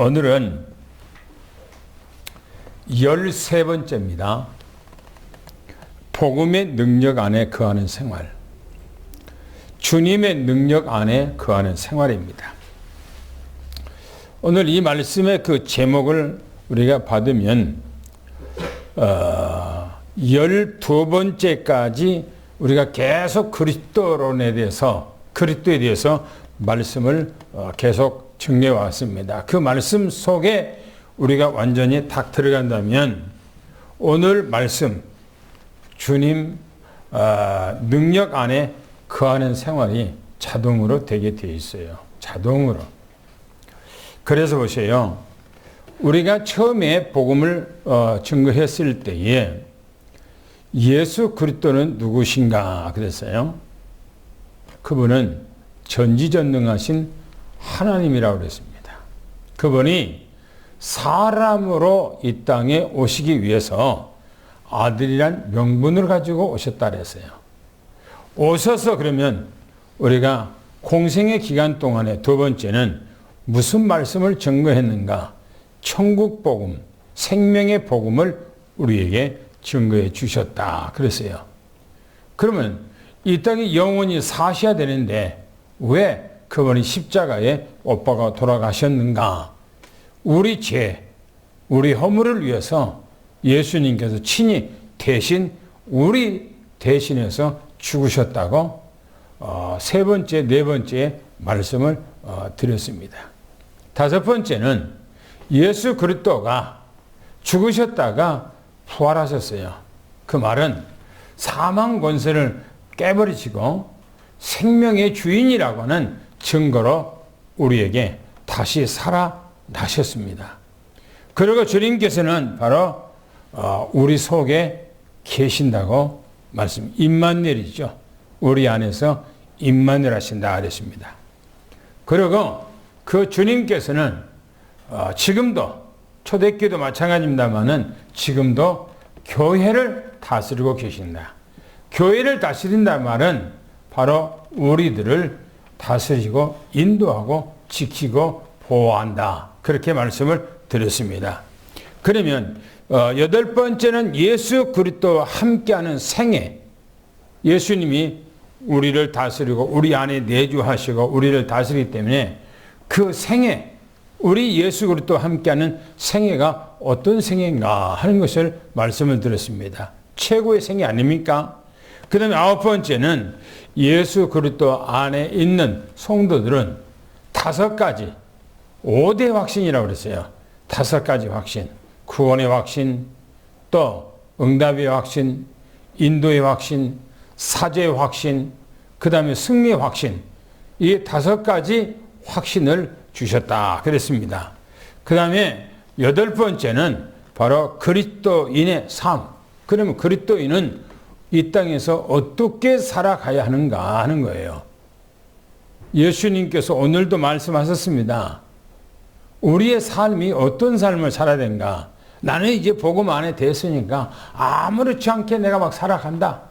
오늘은 13번째입니다. 복음의 능력 안에 거하는 생활. 주님의 능력 안에 거하는 생활입니다. 오늘 이 말씀의 그 제목을 우리가 받으면 12번째까지 우리가 계속 그리스도에 대해서 말씀을 계속 정리해 왔습니다. 그 말씀 속에 우리가 완전히 딱 들어간다면 오늘 말씀 주님 능력 안에 거하는 생활이 자동으로 되게 되어 있어요. 자동으로. 그래서 보세요. 우리가 처음에 복음을 증거했을 때에 예수 그리스도는 누구신가 그랬어요. 그분은 전지전능하신 하나님이라고 그랬습니다. 그분이 사람으로 이 땅에 오시기 위해서 아들이란 명분을 가지고 오셨다 그랬어요. 오셔서 그러면 우리가 공생의 기간 동안에 두 번째는 무슨 말씀을 증거했는가? 천국 복음, 생명의 복음을 우리에게 증거해 주셨다 그랬어요. 그러면 이 땅에 영원히 사셔야 되는데 왜 그분이 십자가에 못 박아 돌아가셨는가? 우리 죄, 우리 허물을 위해서 예수님께서 친히 대신 우리 대신해서 죽으셨다고 세 번째, 네 번째 말씀을 드렸습니다. 다섯 번째는 예수 그리스도가 죽으셨다가 부활하셨어요. 그 말은 사망 권세를 깨버리시고 생명의 주인이라고 하는 증거로 우리에게 다시 살아나셨습니다. 그리고 주님께서는 바로 우리 속에 계신다고 말씀, 임마누엘이죠. 우리 안에서 임마누엘 하신다 그랬습니다. 그리고 그 주님께서는 지금도 초대교회도 마찬가지입니다만은 지금도 교회를 다스리고 계신다. 교회를 다스린다는 말은 바로 우리들을 다스리고 인도하고 지키고 보호한다. 그렇게 말씀을 드렸습니다. 그러면 여덟 번째는 예수 그리스도와 함께하는 생애. 예수님이 우리를 다스리고 우리 안에 내주하시고 우리를 다스리기 때문에 그 생애, 우리 예수 그리스도와 함께하는 생애가 어떤 생애인가 하는 것을 말씀을 드렸습니다. 최고의 생애 아닙니까? 그 다음에 아홉 번째는 예수 그리스도 안에 있는 성도들은 다섯 가지, 5대 확신이라고 그랬어요. 다섯 가지 확신. 구원의 확신, 또 응답의 확신, 인도의 확신, 사죄의 확신, 그 다음에 승리의 확신. 이 다섯 가지 확신을 주셨다 그랬습니다. 그 다음에 여덟 번째는 바로 그리스도인의 삶. 그러면 그리스도인은 이 땅에서 어떻게 살아가야 하는가 하는 거예요. 예수님께서 오늘도 말씀하셨습니다. 우리의 삶이 어떤 삶을 살아야 되는가? 나는 이제 복음 안에 됐으니까 아무렇지 않게 내가 막 살아간다.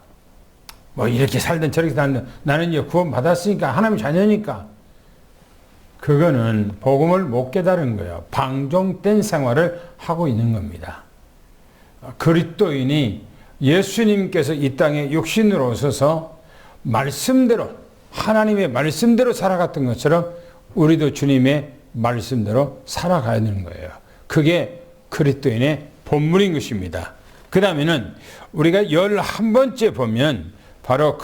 뭐 이렇게 살든 저렇게 살든 나는 이제 구원 받았으니까 하나님 자녀니까. 그거는 복음을 못 깨달은 거예요. 방종된 생활을 하고 있는 겁니다. 그리스도인이 예수님께서 이 땅에 육신으로 오셔서 말씀대로 하나님의 말씀대로 살아갔던 것처럼 우리도 주님의 말씀대로 살아가야 되는 거예요. 그게 그리스도인의 본문인 것입니다. 그 다음에는 우리가 11번째 보면 바로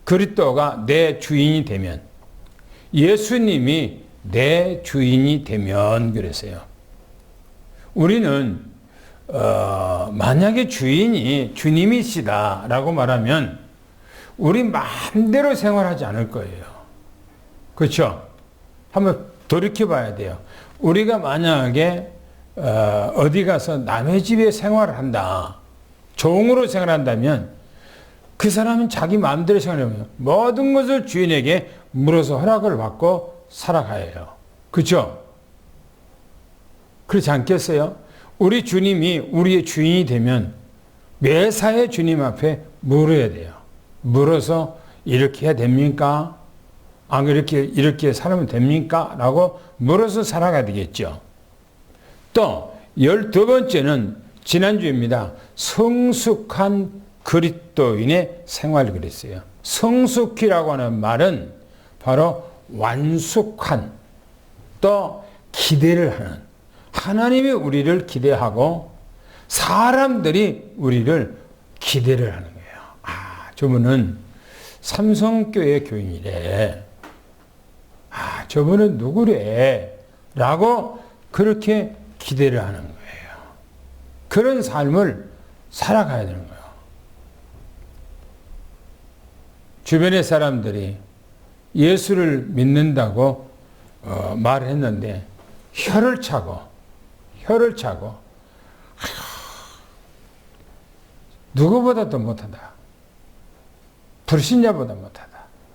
그리스도가 내 주인이 되면 예수님이 내 주인이 되면 그랬어요. 우리는 만약에 주인이 주님이시다라고 말하면 우리 마음대로 생활하지 않을 거예요. 그렇죠? 한번 돌이켜봐야 돼요. 우리가 만약에 어디 가서 남의 집에 생활을 한다. 종으로 생활한다면 그 사람은 자기 마음대로 생활하면 모든 것을 주인에게 물어서 허락을 받고 살아가야 해요. 그렇죠? 그렇지 않겠어요? 우리 주님이 우리의 주인이 되면 매사에 주님 앞에 물어야 돼요. 물어서 이렇게 해야 됩니까? 이렇게 살면 됩니까? 라고 물어서 살아가야 되겠죠. 또 12번째는 지난주입니다. 성숙한 그리스도인의 생활을 그랬어요. 성숙이라고 하는 말은 바로 완숙한, 또 기대를 하는, 하나님이 우리를 기대하고 사람들이 우리를 기대를 하는 거예요. 저분은 삼성교회 교인이래. 저분은 누구래? 라고 그렇게 기대를 하는 거예요. 그런 삶을 살아가야 되는 거예요. 주변의 사람들이 예수를 믿는다고 말했는데 혀를 차고 누구보다도 못하다. 불신자보다 못하다.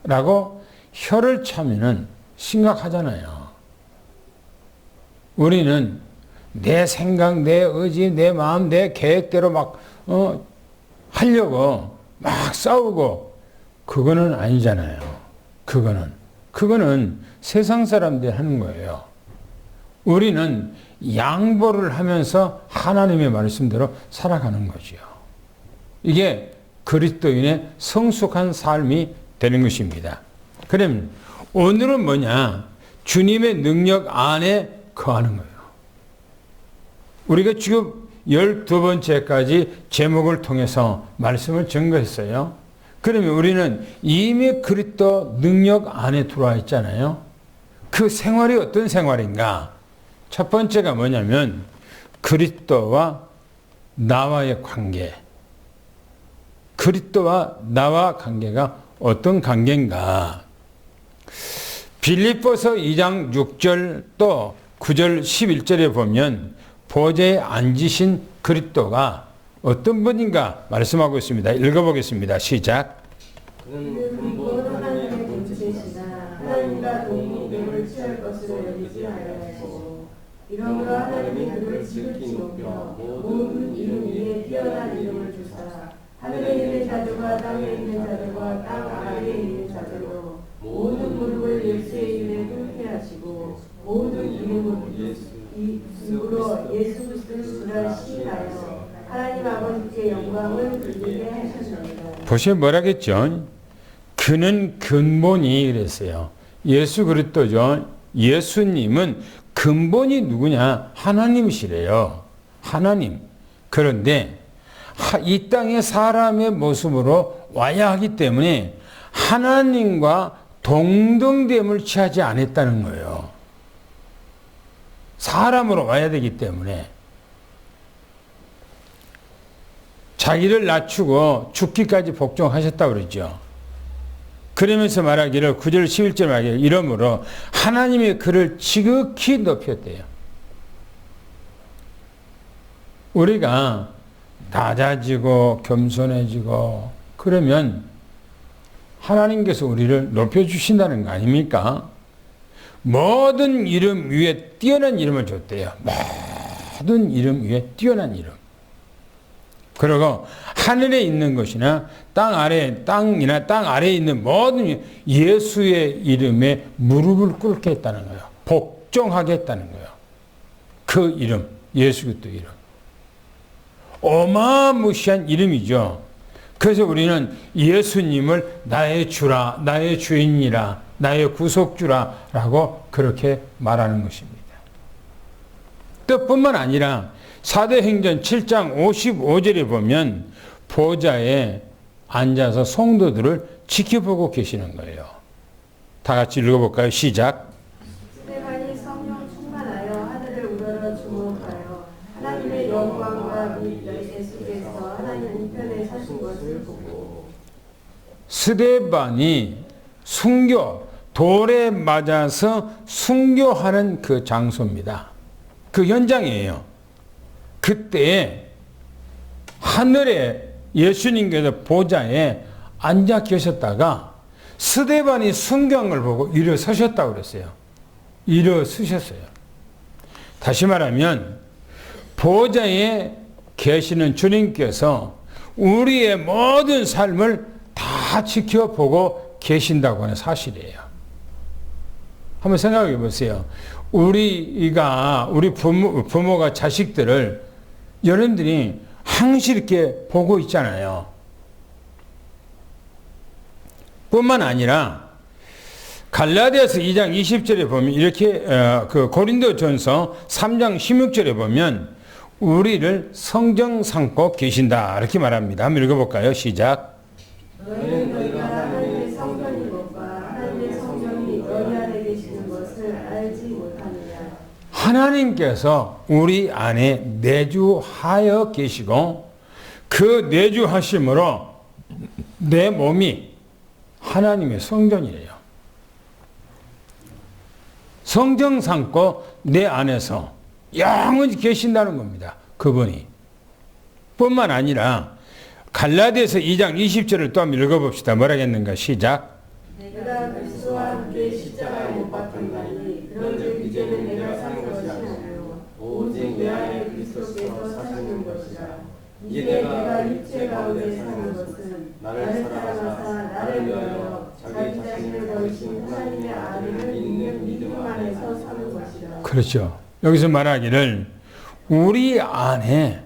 라고 혀를 차면은 심각하잖아요. 우리는 내 생각, 내 의지, 내 마음, 내 계획대로 막 하려고 막 싸우고 그거는 아니잖아요. 그거는 세상 사람들이 하는 거예요. 우리는 양보를 하면서 하나님의 말씀대로 살아가는 거죠. 이게 그리스도인의 성숙한 삶이 되는 것입니다. 그럼 오늘은 뭐냐? 주님의 능력 안에 거하는 거예요. 우리가 지금 12번째까지 제목을 통해서 말씀을 증거했어요. 그러면 우리는 이미 그리스도 능력 안에 들어와 있잖아요. 그 생활이 어떤 생활인가? 첫 번째가 뭐냐면 그리스도와 나와의 관계. 그리스도와 나와 관계가 어떤 관계인가? 빌립보서 2장 6절 또 9절 11절에 보면 보좌에 앉으신 그리스도가 어떤 분인가 말씀하고 있습니다. 읽어보겠습니다. 시작. 그는 근본 하나님의 본체시나 하나님과 동등됨을 취할 것으로 여기지 아니하시고 이러므로 하나님이 그를 지극히 높여 모든 이름 위에 뛰어난 이름을 주사 하늘에 있는 자들과 땅에 있는 자들과 땅 아래에 있는 자들로 모든 무릎을 예수의 이름에 꿇게 하시고 모든 이름으로 예수 그리스도를 주라 시인하여 하나님 아버지께 영광을 돌리게 하셨습니다. 보시면 뭐라겠죠? 그는 근본이 그랬어요. 예수 그리스도죠. 예수님은 근본이 누구냐? 하나님이시래요. 하나님. 그런데 이 땅에 사람의 모습으로 와야 하기 때문에 하나님과 동등됨을 취하지 않았다는 거예요. 사람으로 와야 되기 때문에 자기를 낮추고 죽기까지 복종하셨다고 그러죠. 그러면서 말하기를 9절 11절 말하기를 이러므로 하나님이 그를 지극히 높였대요. 우리가 낮아지고 겸손해지고 그러면 하나님께서 우리를 높여주신다는 거 아닙니까? 모든 이름 위에 뛰어난 이름을 줬대요. 모든 이름 위에 뛰어난 이름. 그리고 하늘에 있는 것이나 땅이나 땅 아래에 있는 모든 예수의 이름에 무릎을 꿇게 했다는 거예요. 복종하게 했다는 거예요. 그 이름, 예수 그리스도 이름. 어마무시한 이름이죠. 그래서 우리는 예수님을 나의 주라, 나의 주인이라, 나의 구속주라 라고 그렇게 말하는 것입니다. 또 뿐만 아니라 사도행전 7장 55절에 보면 보좌에 앉아서 성도들을 지켜보고 계시는 거예요. 다 같이 읽어볼까요? 시작. 스데반이 성령 충만하여 하늘을 우러러 주목하여 하나님의 영광과 및 예수께서 하나님 우편에 사신 것을 보고 스데반이 순교, 돌에 맞아서 순교하는 그 장소입니다. 그 현장이에요. 그때 하늘에 예수님께서 보좌에 앉아 계셨다가 스데반이 순교한 걸 보고 일어서셨다고 그랬어요. 일어서셨어요. 다시 말하면 보좌에 계시는 주님께서 우리의 모든 삶을 다 지켜보고 계신다고 하는 사실이에요. 한번 생각해 보세요. 우리 부모가 자식들을 여러분들이 항시 이렇게 보고 있잖아요. 뿐만 아니라 갈라디아서 2장 20절에 보면 이렇게 그 고린도전서 3장 16절에 보면 우리를 성정 삼고 계신다 이렇게 말합니다. 한번 읽어볼까요? 시작. 너희는 너희가 하나님의 성전인 것과 하나님의 성전이 너희 안에 계시는 것을 알지 못하느냐. 하나님께서 우리 안에 내주하여 계시고 그 내주하심으로 내 몸이 하나님의 성전이에요. 성정 삼고 내 안에서 영원히 계신다는 겁니다. 그분이. 뿐만 아니라 갈라디아서 2장 20절을 또 한번 읽어봅시다. 뭐라 했는가? 시작. 내가 그리스도와 함께 십자가에 못 박혔나니 그런즉 이제는 내가 사는 것이 아니요 오직 내 안에 그리스도께서 사시는 것이라. 이제 내가 육체 가운데 사는 것은 나를 사랑하사 나를 위하여 자기 자신을 버리신 하나님의 아들을 믿는 믿음 안에서 사는 것이라. 그렇죠. 여기서 말하기를 우리 안에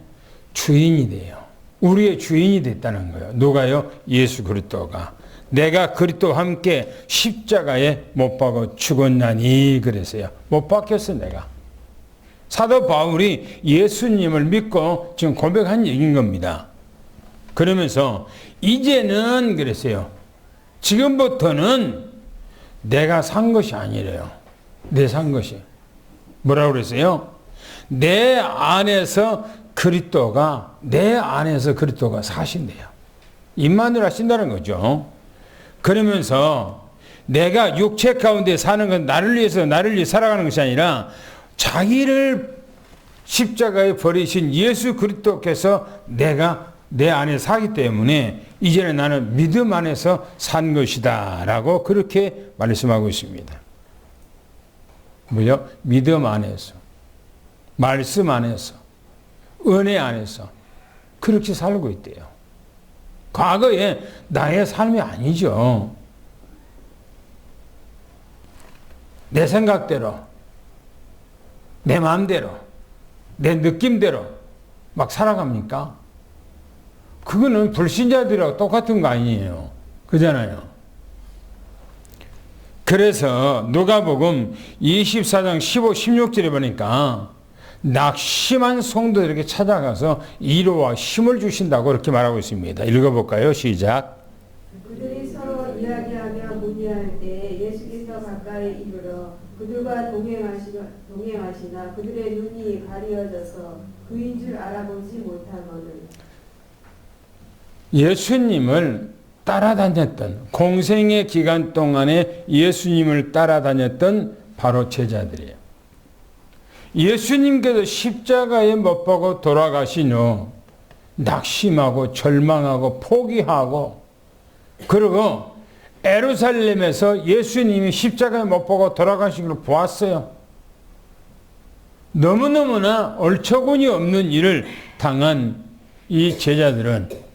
주인이 돼요. 우리의 주인이 됐다는 거예요. 누가요? 예수 그리스도가. 내가 그리스도와 함께 십자가에 못 박아 죽었나니 그랬어요. 못 박혔어 내가. 사도 바울이 예수님을 믿고 지금 고백한 얘기인 겁니다. 그러면서 이제는 그랬어요. 지금부터는 내가 산 것이 아니래요. 내 산 것이. 뭐라고 그랬어요? 내 안에서 그리스도가 사신대요. 임만을 하신다는 거죠. 그러면서 내가 육체 가운데 사는 건 나를 위해서 살아가는 것이 아니라 자기를 십자가에 버리신 예수 그리스도께서 내가 내 안에 사기 때문에 이제는 나는 믿음 안에서 산 것이다 라고 그렇게 말씀하고 있습니다. 뭐요? 믿음 안에서, 말씀 안에서, 은혜 안에서 그렇게 살고 있대요. 과거에 나의 삶이 아니죠. 내 생각대로, 내 마음대로, 내 느낌대로 막 살아갑니까? 그거는 불신자들하고 똑같은 거 아니에요. 그잖아요. 그래서 누가복음 24장 15, 16절에 보니까 낙심한 성도들에게 찾아가서 위로와 힘을 주신다고 그렇게 말하고 있습니다. 읽어볼까요? 시작. 그들이 서로 이야기하며 문의할 때 예수께서 가까이 이르러 그들과 동행하시나 그들의 눈이 가리어져서 그인 줄 알아보지 못하거늘. 예수님을 따라다녔던 공생의 기간 동안에 예수님을 따라다녔던 바로 제자들이에요. 예수님께서 십자가에 못 박아 돌아가신 후 낙심하고 절망하고 포기하고 그리고 예루살렘에서 예수님이 십자가에 못 박아 돌아가신 걸 보았어요. 너무너무나 얼처구니 없는 일을 당한 이 제자들은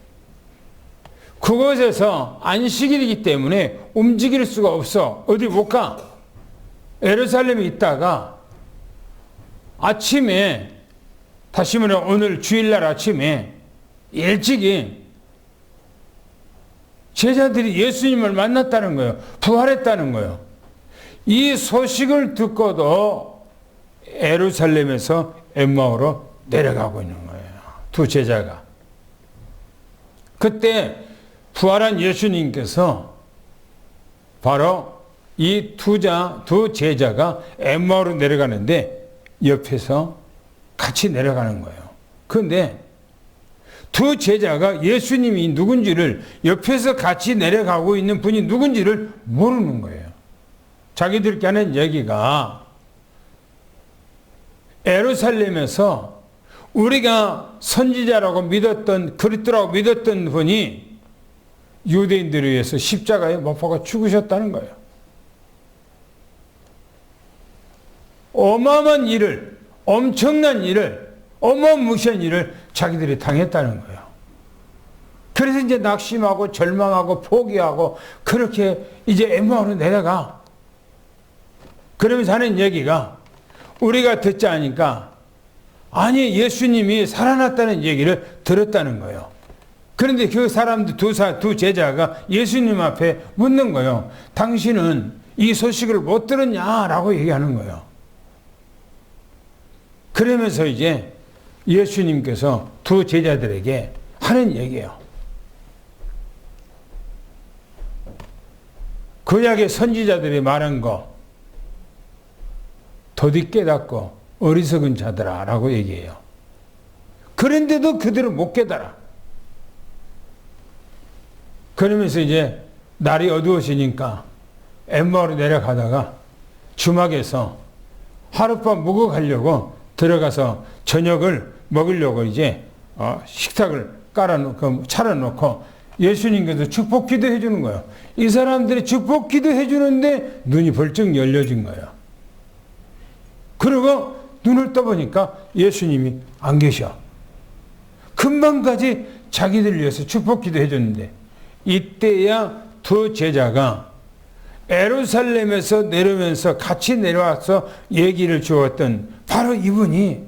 그곳에서 안식일이기 때문에 움직일 수가 없어. 어디 못 가. 예루살렘에 있다가 아침에 다시 말하면 오늘 주일날 아침에 일찍이 제자들이 예수님을 만났다는 거예요. 부활했다는 거예요. 이 소식을 듣고도 예루살렘에서 엠마오로 내려가고 있는 거예요. 두 제자가. 그때 부활한 예수님께서 바로 이 두 제자가 엠마오로 내려가는데 옆에서 같이 내려가는 거예요. 그런데 두 제자가 예수님이 누군지를 옆에서 같이 내려가고 있는 분이 누군지를 모르는 거예요. 자기들끼리 하는 얘기가 예루살렘에서 우리가 선지자라고 믿었던 그리스도라고 믿었던 분이 유대인들에 의해서 십자가에 못 박아 죽으셨다는 거예요. 어마어마한 일을, 엄청난 일을, 어마무시한 일을 자기들이 당했다는 거예요. 그래서 이제 낙심하고 절망하고 포기하고 그렇게 이제 엠마오로 내려가. 그러면서 하는 얘기가 우리가 듣지 않으니까 아니 예수님이 살아났다는 얘기를 들었다는 거예요. 그런데 그 사람들 두 제자가 예수님 앞에 묻는 거예요. 당신은 이 소식을 못 들었냐라고 얘기하는 거예요. 그러면서 이제 예수님께서 두 제자들에게 하는 얘기예요. 구약의 선지자들이 말한 거 더디 깨닫고 어리석은 자들아 라고 얘기해요. 그런데도 그들은 못 깨달아. 그러면서 이제 날이 어두워지니까 엠마오로 내려가다가 주막에서 하룻밤 묵어 가려고 들어가서 저녁을 먹으려고 이제 식탁을 차려놓고 예수님께서 축복 기도해 주는 거예요. 이 사람들이 축복 기도해 주는데 눈이 벌쩍 열려진 거예요. 그리고 눈을 떠보니까 예수님이 안 계셔. 금방까지 자기들 위해서 축복 기도해 줬는데 이때야 두 제자가 예루살렘에서 내려오면서 같이 내려와서 얘기를 주었던 바로 이분이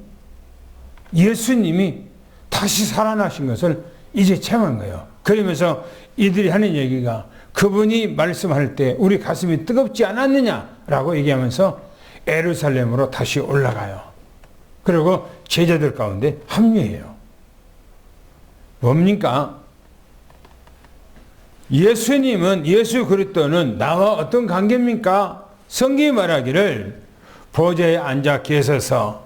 예수님이 다시 살아나신 것을 이제 체험한 거예요. 그러면서 이들이 하는 얘기가 그분이 말씀할 때 우리 가슴이 뜨겁지 않았느냐라고 얘기하면서 예루살렘으로 다시 올라가요. 그리고 제자들 가운데 합류해요. 뭡니까? 예수님은, 예수 그리스도는 나와 어떤 관계입니까? 성경이 말하기를 보좌에 앉아 계셔서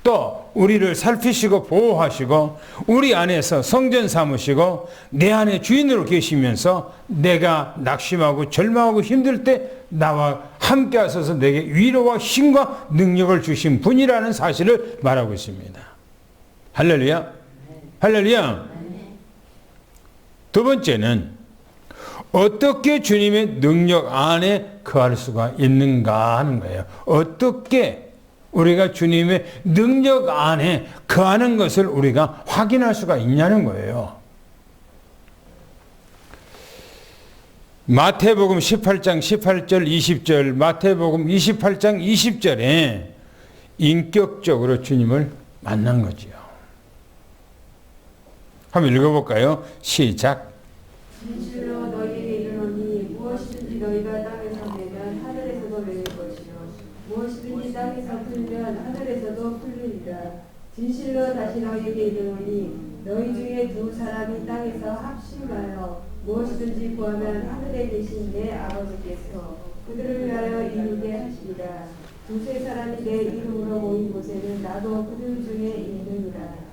또 우리를 살피시고 보호하시고 우리 안에서 성전 삼으시고 내 안에 주인으로 계시면서 내가 낙심하고 절망하고 힘들 때 나와 함께 하셔서 내게 위로와 힘과 능력을 주신 분이라는 사실을 말하고 있습니다. 할렐루야. 할렐루야. 두 번째는 어떻게 주님의 능력 안에 거할 수가 있는가 하는 거예요. 어떻게 우리가 주님의 능력 안에 거하는 것을 우리가 확인할 수가 있냐는 거예요. 마태복음 18장 18절 20절 마태복음 28장 20절에 인격적으로 주님을 만난 거지요. 한번 읽어볼까요? 시작. 진실로 너희에게 이르노니 무엇이든지 너희가 땅에서 내면 하늘에서도 내릴 것이요 무엇이든지 땅에서 풀면 하늘에서도 풀리리라. 진실로 다시 너희에게 이르노니 너희 중에 두 사람이 땅에서 합심하여 무엇이든지 구하면 하늘에 계신 내 아버지께서 그들을 위하여 이루게 하시리라. 두세 사람이 내 이름으로 모인 곳에는 나도 그들 중에 있느니라.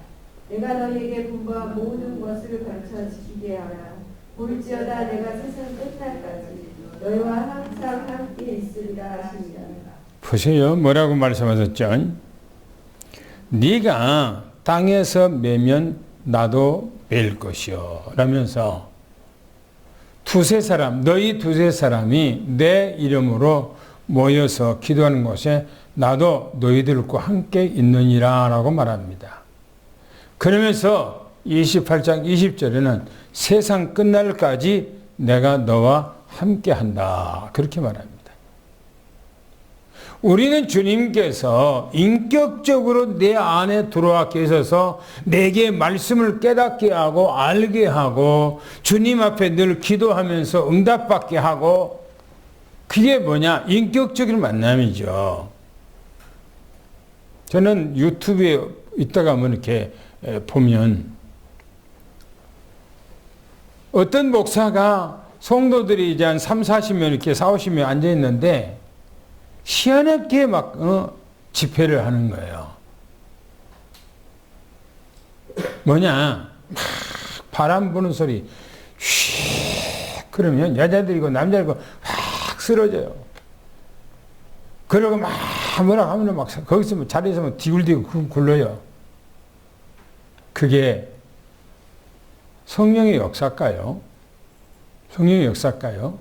내가 너희에게 분부한 모든 것을 가르쳐 지키게 하라. 볼지어다 내가 세상 끝날까지 너희와 항상 함께 있으리라 하시니라. 보세요. 뭐라고 말씀하셨죠? 네가 땅에서 매면 나도 맬 것이요 라면서 너희 두세 사람이 내 이름으로 모여서 기도하는 곳에 나도 너희들과 함께 있느니라 라고 말합니다. 그러면서 28장 20절에는 세상 끝날까지 내가 너와 함께 한다 그렇게 말합니다. 우리는 주님께서 인격적으로 내 안에 들어와 계셔서 내게 말씀을 깨닫게 하고 알게 하고 주님 앞에 늘 기도하면서 응답받게 하고 그게 뭐냐? 인격적인 만남이죠. 저는 유튜브에 있다가 뭐 이렇게 보면 어떤 목사가 성도들이 이제 한 3, 40명 이렇게 4, 50명 앉아 있는데 희한하게 막 집회를 하는 거예요. 뭐냐? 막 바람 부는 소리 휘 그러면 여자들이고 남자들이고 확 쓰러져요. 그러고 막 뭐라 하면 막 거기서 자리에서 막 디굴디굴 굴러요. 그게 성령의 역사일까요? 성령의 역사일까요?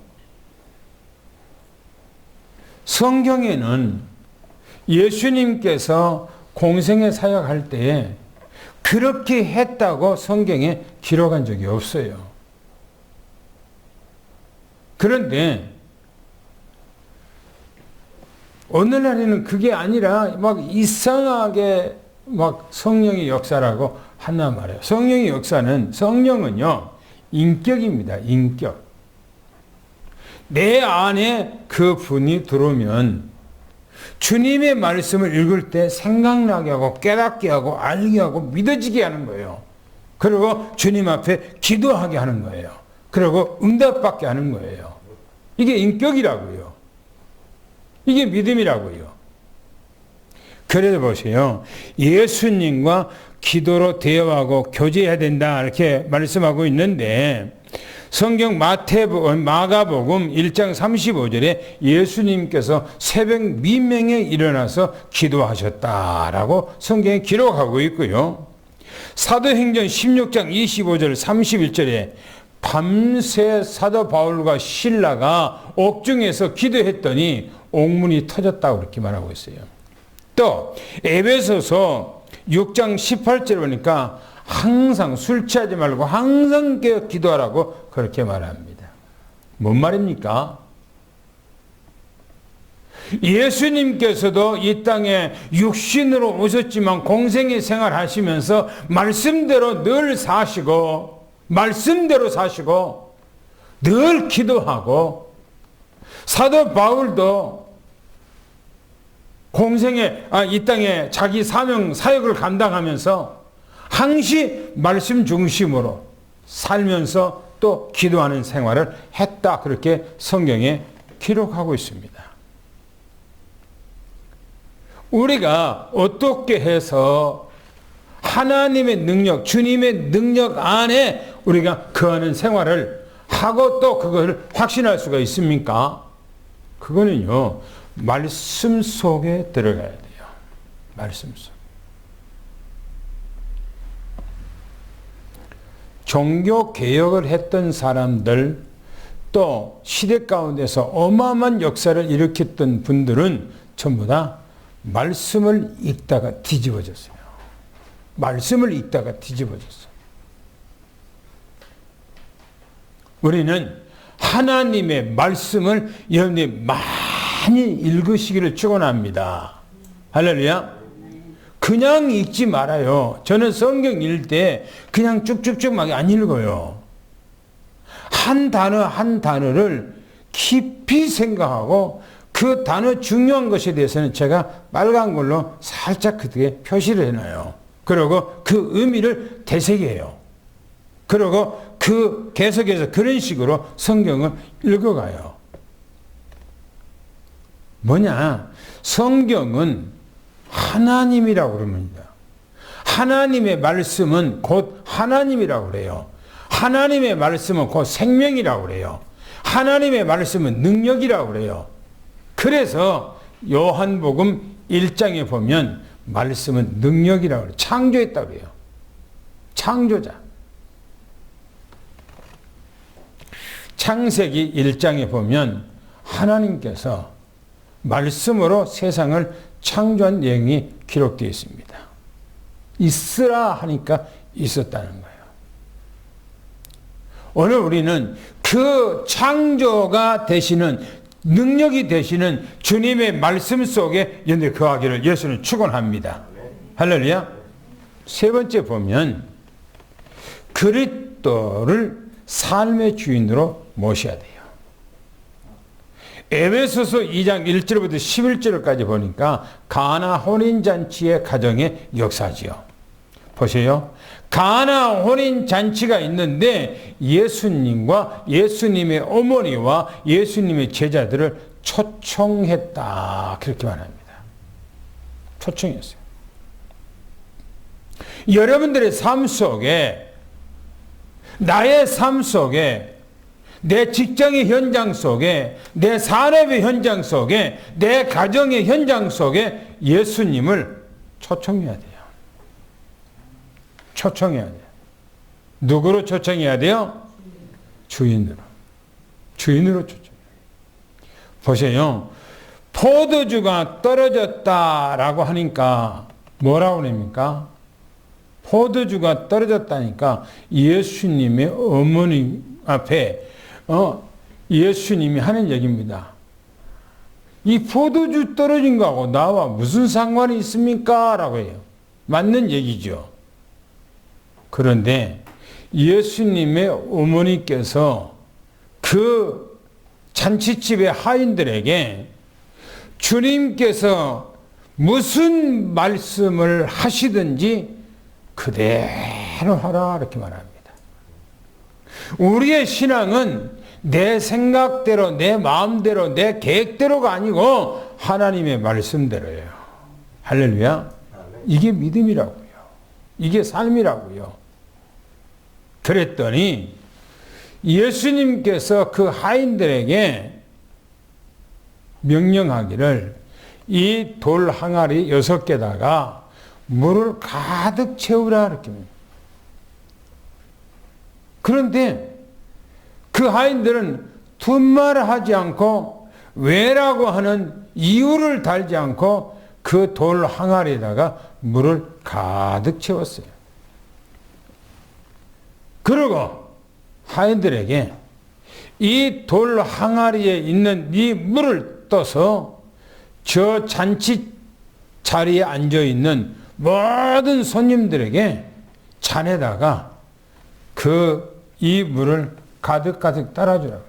성경에는 예수님께서 공생애 사역할 때에 그렇게 했다고 성경에 기록한 적이 없어요. 그런데 오늘날에는 그게 아니라 막 이상하게 막 성령의 역사라고 한단 말이에요. 성령의 역사는, 성령은요, 인격입니다. 인격. 내 안에 그 분이 들어오면 주님의 말씀을 읽을 때 생각나게 하고 깨닫게 하고 알게 하고 믿어지게 하는 거예요. 그리고 주님 앞에 기도하게 하는 거예요. 그리고 응답받게 하는 거예요. 이게 인격이라고요. 이게 믿음이라고요. 그래서 보세요. 예수님과 기도로 대화하고 교제해야 된다 이렇게 말씀하고 있는데 성경 마가복음 1장 35절에 예수님께서 새벽 미명에 일어나서 기도하셨다라고 성경에 기록하고 있고요. 사도행전 16장 25절 31절에 밤새 사도 바울과 실라가 옥중에서 기도했더니 옥문이 터졌다고 그렇게 말하고 있어요. 또 에베소서 6장 18절 보니까 항상 술 취하지 말고 항상 기도하라고 그렇게 말합니다. 뭔 말입니까? 예수님께서도 이 땅에 육신으로 오셨지만 공생의 생활하시면서 말씀대로 늘 사시고 말씀대로 사시고 늘 기도하고 사도 바울도 이 땅에 자기 사명 사역을 감당하면서 항시 말씀 중심으로 살면서 또 기도하는 생활을 했다. 그렇게 성경에 기록하고 있습니다. 우리가 어떻게 해서 하나님의 능력, 주님의 능력 안에 우리가 거하는 생활을 하고 또 그걸 확신할 수가 있습니까? 그거는요, 말씀 속에 들어가야 돼요. 말씀 속. 종교 개혁을 했던 사람들, 또 시대 가운데서 어마어마한 역사를 일으켰던 분들은 전부 다 말씀을 읽다가 뒤집어졌어요. 말씀을 읽다가 뒤집어졌어요. 우리는 하나님의 말씀을 여러분들이 많이 읽으시기를 축원합니다. 할렐루야. 그냥 읽지 말아요. 저는 성경 읽을 때 그냥 쭉쭉쭉 막 안 읽어요. 한 단어 한 단어를 깊이 생각하고 그 단어 중요한 것에 대해서는 제가 빨간 걸로 살짝 그게 표시를 해놔요. 그리고 그 의미를 되새겨요. 그리고 계속해서 그런 식으로 성경을 읽어가요. 뭐냐? 성경은 하나님이라고 그럽니다. 하나님의 말씀은 곧 하나님이라고 그래요. 하나님의 말씀은 곧 생명이라고 그래요. 하나님의 말씀은 능력이라고 그래요. 그래서 요한복음 1장에 보면 말씀은 능력이라고 그래요. 창조했다고 그래요. 창조자. 창세기 1장에 보면 하나님께서 말씀으로 세상을 창조한 내용이 기록되어 있습니다. 있으라 하니까 있었다는 거예요. 오늘 우리는 그 창조가 되시는 능력이 되시는 주님의 말씀 속에 연대 거하기를 예수는 축원합니다. 할렐루야. 세 번째 보면 그리스도를 삶의 주인으로 모셔야 돼요. 에베소서 2장 1절부터 11절까지 보니까 가나 혼인잔치의 가정의 역사지요. 보세요. 가나 혼인잔치가 있는데 예수님과 예수님의 어머니와 예수님의 제자들을 초청했다. 그렇게 말합니다. 초청했어요. 여러분들의 삶 속에, 나의 삶 속에, 내 직장의 현장 속에, 내 산업의 현장 속에, 내 가정의 현장 속에 예수님을 초청해야 돼요. 초청해야 돼요. 누구로 초청해야 돼요? 주인으로. 주인으로 초청해야 돼요. 보세요. 포도주가 떨어졌다라고 하니까 뭐라고 합니까? 포도주가 떨어졌다니까 예수님의 어머니 앞에 예수님이 하는 얘기입니다. 이 포도주 떨어진 거하고 나와 무슨 상관이 있습니까? 라고 해요. 맞는 얘기죠. 그런데 예수님의 어머니께서 그 잔치집의 하인들에게 주님께서 무슨 말씀을 하시든지 그대로 하라 이렇게 말합니다. 우리의 신앙은 내 생각대로, 내 마음대로, 내 계획대로가 아니고 하나님의 말씀대로예요. 할렐루야. 이게 믿음이라고요. 이게 삶이라고요. 그랬더니 예수님께서 그 하인들에게 명령하기를 이 돌 항아리 6개다가 물을 가득 채우라 이렇게. 그런데 그 하인들은 둔말을 하지 않고 왜라고 하는 이유를 달지 않고 그 돌 항아리에다가 물을 가득 채웠어요. 그리고 하인들에게 이 돌 항아리에 있는 이 물을 떠서 저 잔치 자리에 앉아 있는 모든 손님들에게 잔에다가 이 물을 가득 따라주라고.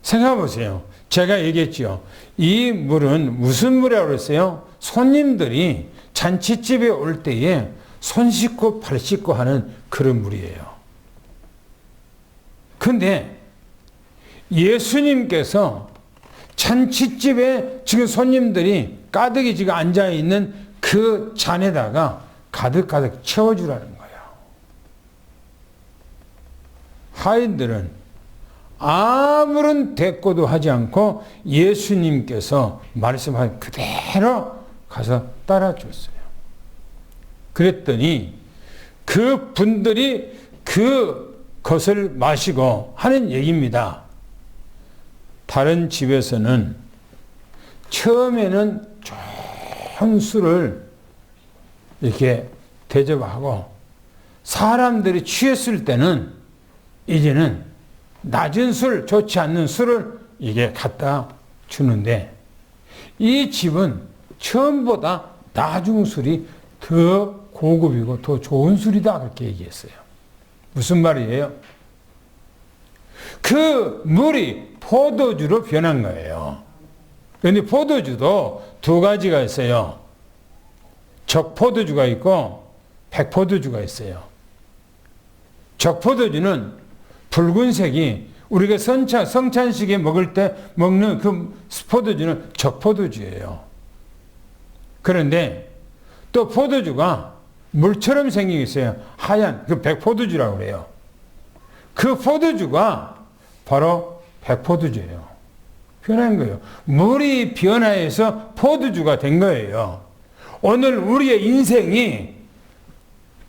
생각해 보세요. 제가 얘기했죠. 이 물은 무슨 물이라고 그랬어요? 손님들이 잔치집에 올 때에 손 씻고 발 씻고 하는 그런 물이에요. 근데 예수님께서 잔치집에 지금 손님들이 가득히 지금 앉아있는 그 잔에다가 가득 채워주라는 거예요. 하인들은 아무런 대꾸도 하지 않고 예수님께서 말씀하신 그대로 가서 따라줬어요. 그랬더니 그 분들이 그것을 마시고 하는 얘기입니다. 다른 집에서는 처음에는 좋은 술을 이렇게 대접하고 사람들이 취했을 때는 이제는 낮은 술, 좋지 않는 술을 이게 갖다 주는데 이 집은 처음보다 낮은 술이 더 고급이고 더 좋은 술이다 그렇게 얘기했어요. 무슨 말이에요? 그 물이 포도주로 변한 거예요. 그런데 포도주도 두 가지가 있어요. 적포도주가 있고 백포도주가 있어요. 적포도주는 붉은색이 우리가 성찬식에 먹을 때 먹는 그 포도주는 적포도주예요. 그런데 또 포도주가 물처럼 생긴 있어요. 하얀 그 백포도주라고 그래요. 그 포도주가 바로 백포도주예요. 변한 거예요. 물이 변화해서 포도주가 된 거예요. 오늘 우리의 인생이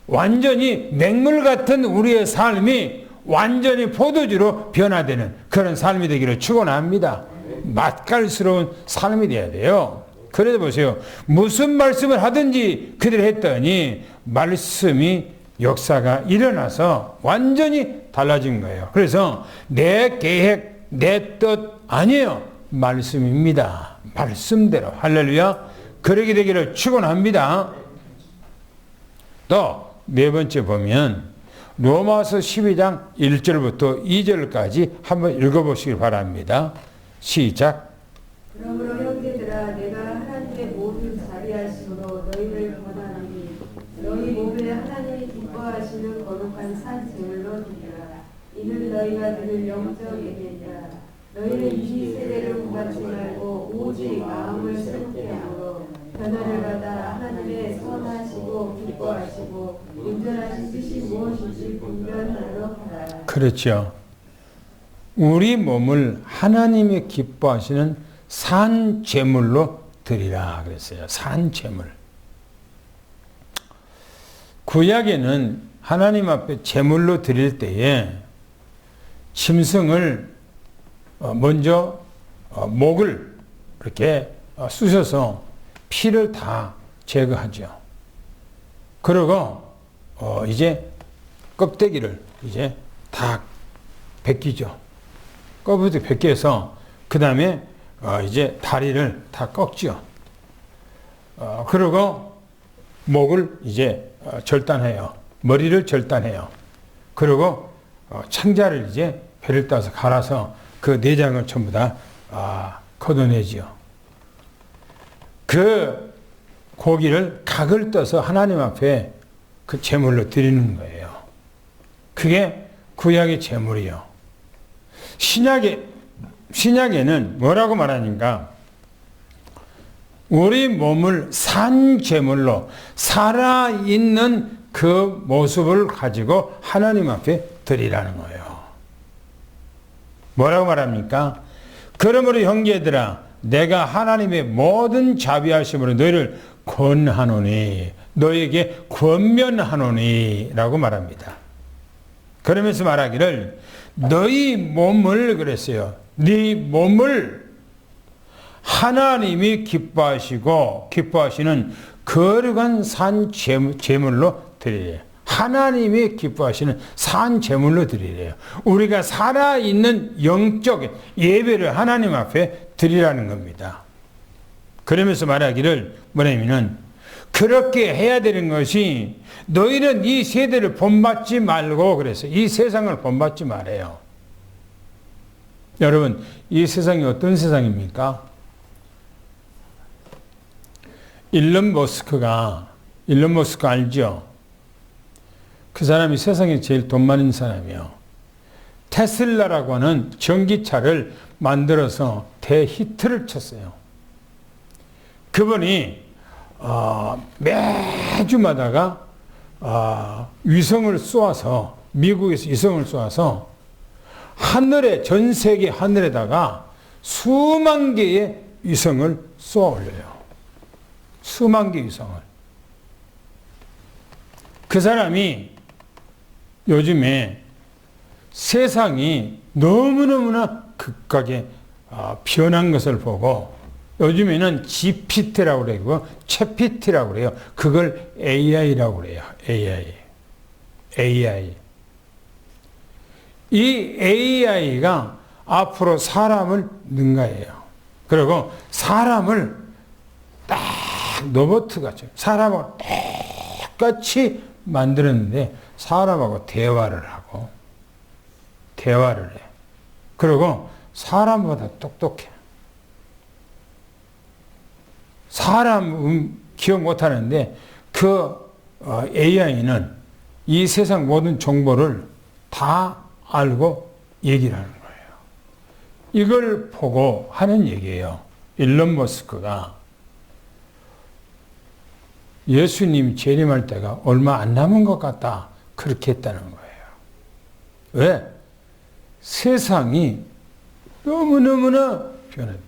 완전히 맹물 같은 우리의 삶이 완전히 포도주로 변화되는 그런 삶이 되기를 축원합니다. 맛깔스러운 삶이 돼야 돼요. 그래서 보세요. 무슨 말씀을 하든지 그대로 했더니 말씀이 역사가 일어나서 완전히 달라진 거예요. 그래서 내 계획, 내 뜻 아니에요. 말씀입니다. 말씀대로. 할렐루야. 그러게 되기를 축원합니다. 또 네 번째 보면 로마서 12장 1절부터 2절까지 한번 읽어보시길 바랍니다. 시작. 그러므로 형제들아 내가 하나님의 모든 자비하심으로 너희를 권하노니 너희 몸에 하나님이 기뻐하시는 거룩한 산 제물로 드리라. 이는 너희가 드릴 영적 예배니라. 너희는 이 세대를 본받지 말고 오직 마음을 새롭게 함으로 변화를 받아 하나님의 선하시고 기뻐하시고 온전하신 뜻이 무엇인지 분별하도록 하라. 그렇죠. 우리 몸을 하나님이 기뻐하시는 산 제물로 드리라 그랬어요. 산 제물. 구약에는 하나님 앞에 제물로 드릴 때에 짐승을 먼저 목을 이렇게 쑤셔서 피를 다 제거하죠. 그리고 이제 껍데기를 이제 다 벗기죠. 껍데기 벗겨서 그 다음에 이제 다리를 다 꺾지요. 그리고 목을 이제 절단해요. 머리를 절단해요. 그리고 창자를 이제 배를 따서 갈아서 그 내장을 전부 다 걷어내지요. 그 고기를 각을 떠서 하나님 앞에 그 제물로 드리는 거예요. 그게 구약의 제물이요. 신약에는 뭐라고 말하는가? 우리 몸을 산 제물로 살아있는 그 모습을 가지고 하나님 앞에 드리라는 거예요. 뭐라고 말합니까? 그러므로 형제들아, 내가 하나님의 모든 자비하심으로 너희를 권하노니, 너에게 권면하노니 라고 말합니다. 그러면서 말하기를 너희 몸을 그랬어요. 네 몸을 하나님이 기뻐하시는 거룩한 산 제물로 드리래요. 하나님이 기뻐하시는 산 제물로 드리래요. 우리가 살아있는 영적 예배를 하나님 앞에 드리라는 겁니다. 그러면서 말하기를 뭐냐면은 그렇게 해야 되는 것이 너희는 이 세대를 본받지 말고 그래서 이 세상을 본받지 말아요. 여러분, 이 세상이 어떤 세상입니까? 일론 머스크 알죠? 그 사람이 세상에 제일 돈 많은 사람이에요. 테슬라라고 하는 전기차를 만들어서 대히트를 쳤어요. 그분이 매주마다가 위성을 쏘아서, 미국에서 위성을 쏘아서 하늘에, 전 세계 하늘에다가 수만 개의 위성을 쏘아 올려요. 수만 개 위성을. 그 사람이 요즘에 세상이 너무너무나 급하게 변한 것을 보고 요즘에는 GPT라고 그래요. 챗PT라고 그래요. 그걸 AI라고 그래요. AI. 이 AI가 앞으로 사람을 능가해요. 그리고 사람을 딱 로봇같이 사람을 똑같이 만들었는데 사람하고 대화를 해. 그리고 사람보다 똑똑해. 사람 기억 못하는데 그 AI는 이 세상 모든 정보를 다 알고 얘기를 하는 거예요. 이걸 보고 하는 얘기예요. 일론 머스크가 예수님 재림할 때가 얼마 안 남은 것 같다. 그렇게 했다는 거예요. 왜? 세상이 너무너무나 변하니까.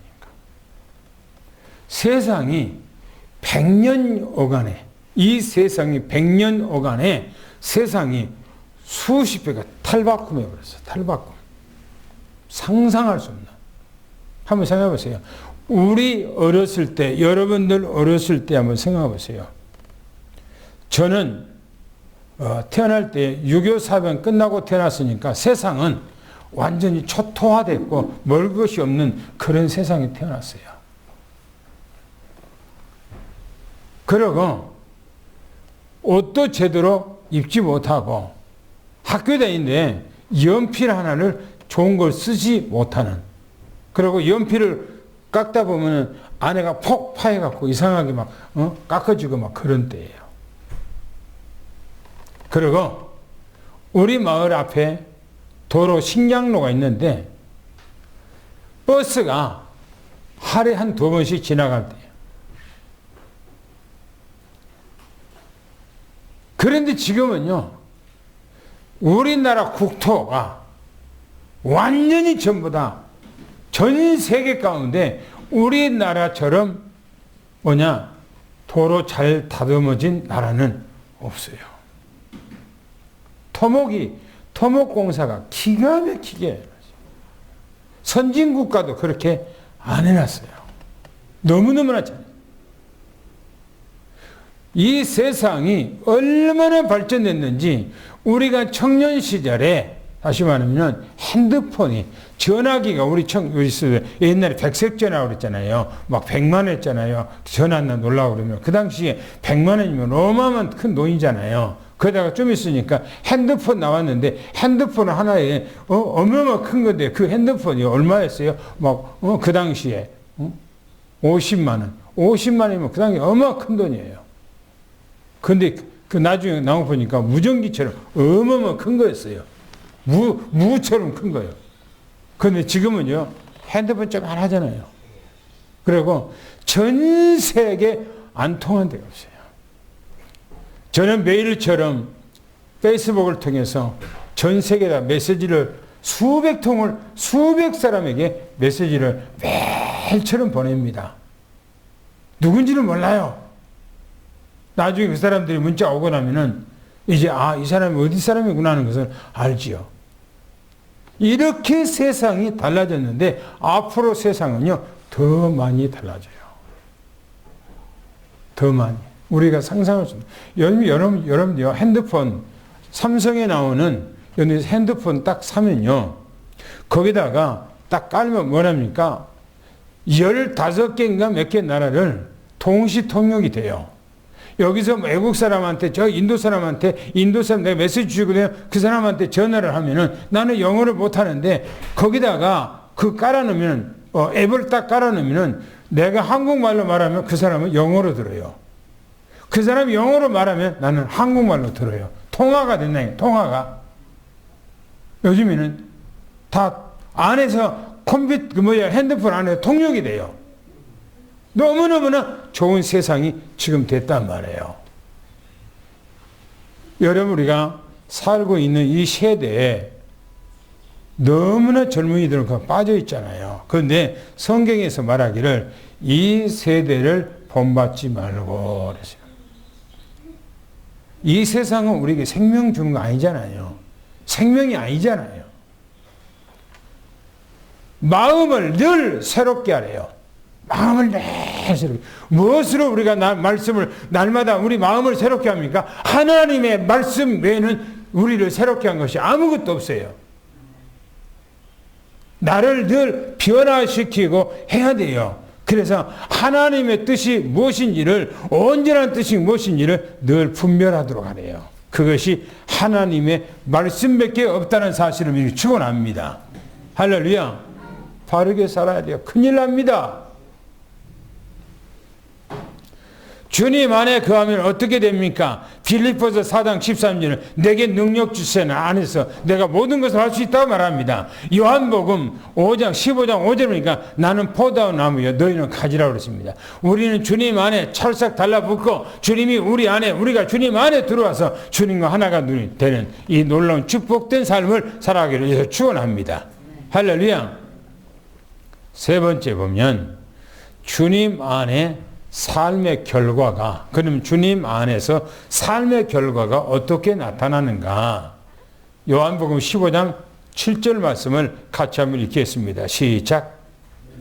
세상이 100년 이 세상이 100년 세상이 수십 배가 탈바꿈해 버렸어요. 탈바꿈. 상상할 수 없는. 한번 생각해 보세요. 우리 어렸을 때, 여러분들 어렸을 때 한번 생각해 보세요. 저는 태어날 때 6.25 사변 끝나고 태어났으니까 세상은 완전히 초토화됐고 먹을 것이 없는 그런 세상에 태어났어요. 그리고 옷도 제대로 입지 못하고 학교 다니는데 연필 하나를 좋은 걸 쓰지 못하는, 그리고 연필을 깎다 보면 안에가 폭 파여갖고 이상하게 막 깎아지고 막 그런 때예요. 그리고 우리 마을 앞에 도로 식량로가 있는데 버스가 하루에 한 2번씩 지나갈 때예요. 그런데 지금은요, 우리나라 국토가 완전히 전부 다 전 세계 가운데 우리나라처럼 도로 잘 다듬어진 나라는 없어요. 토목공사가 기가 막히게 선진국가도 그렇게 안 해놨어요. 너무너무나 잘해요. 이 세상이 얼마나 발전됐는지 우리가 청년 시절에 다시 말하면 핸드폰이 전화기가 우리 옛날에 백색 전화 그랬잖아요. 막 100만 했잖아요. 전화 나 놀라고 그러면 그 당시에 100만 원이면 어마어마한 큰 돈이잖아요. 그러다가 좀 있으니까 핸드폰 나왔는데 핸드폰 하나에 어마어마 큰 건데 그 핸드폰이 얼마였어요? 막 그 당시에 50만 원. 50만 원이면 그 당시에 어마어마 큰 돈이에요. 근데 그 나중에 나와 보니까 무전기처럼 어마어마 큰 거였어요. 무처럼 큰 거예요. 근데 지금은요, 핸드폰 좀 안 하잖아요. 그리고 전 세계 안 통한 데가 없어요. 저는 메일처럼 페이스북을 통해서 전 세계에다 메시지를 수백 사람에게 메시지를 매일처럼 보냅니다. 누군지는 몰라요. 나중에 그 사람들이 문자 오고 나면은 이제 이 사람이 어디 사람이구나 하는 것을 알지요. 이렇게 세상이 달라졌는데 앞으로 세상은요 더 많이 달라져요. 더 많이. 우리가 상상할 수 없는. 여러분요 핸드폰 삼성에 나오는 핸드폰 딱 사면요 거기다가 딱 깔면 뭐랍니까? 15개인가 몇 개 나라를 동시 통역이 돼요. 여기서 외국 사람한테 저 인도 사람 내가 메시지 주거든요. 그 사람한테 전화를 하면은 나는 영어를 못 하는데 거기다가 그 깔아놓으면 앱을 딱 깔아놓으면은 내가 한국말로 말하면 그 사람은 영어로 들어요. 그 사람이 영어로 말하면 나는 한국말로 들어요. 통화가 된다니까. 통화가 요즘에는 다 안에서 핸드폰 안에서 통역이 돼요. 너무너무나 좋은 세상이 지금 됐단 말이에요. 여러분 우리가 살고 있는 이 세대에 너무나 젊은이들은 빠져 있잖아요. 그런데 성경에서 말하기를 이 세대를 본받지 말고 그랬어요. 이 세상은 우리에게 생명 주는 거 아니잖아요. 생명이 아니잖아요. 마음을 늘 새롭게 하래요. 마음을 늘 새롭게. 무엇으로 우리가 말씀을 날마다 우리 마음을 새롭게 합니까? 하나님의 말씀 외에는 우리를 새롭게 한 것이 아무것도 없어요. 나를 늘 변화시키고 해야 돼요. 그래서 하나님의 뜻이 무엇인지를, 온전한 뜻이 무엇인지를 늘 분별하도록 하래요. 그것이 하나님의 말씀밖에 없다는 사실을 미리 축원합니다. 할렐루야. 바르게 살아야 돼요. 큰일 납니다. 주님 안에 거하면 어떻게 됩니까? 빌립보서 4장 13절은 내게 능력 주세요 안에서 내가 모든 것을 할 수 있다고 말합니다. 요한복음 5장 15장 5절이니까 나는 포도원 나무여 너희는 가지라고 그랬습니다. 우리는 주님 안에 찰싹 달라붙고 주님이 우리 안에 우리가 주님 안에 들어와서 주님과 하나가 되는 이 놀라운 축복된 삶을 살아가기를 위해서 축원합니다. 할렐루야. 세 번째 보면 주님 안에 삶의 결과가, 그럼 주님 안에서 삶의 결과가 어떻게 나타나는가? 요한복음 15장 7절 말씀을 같이 한번 읽겠습니다. 시작.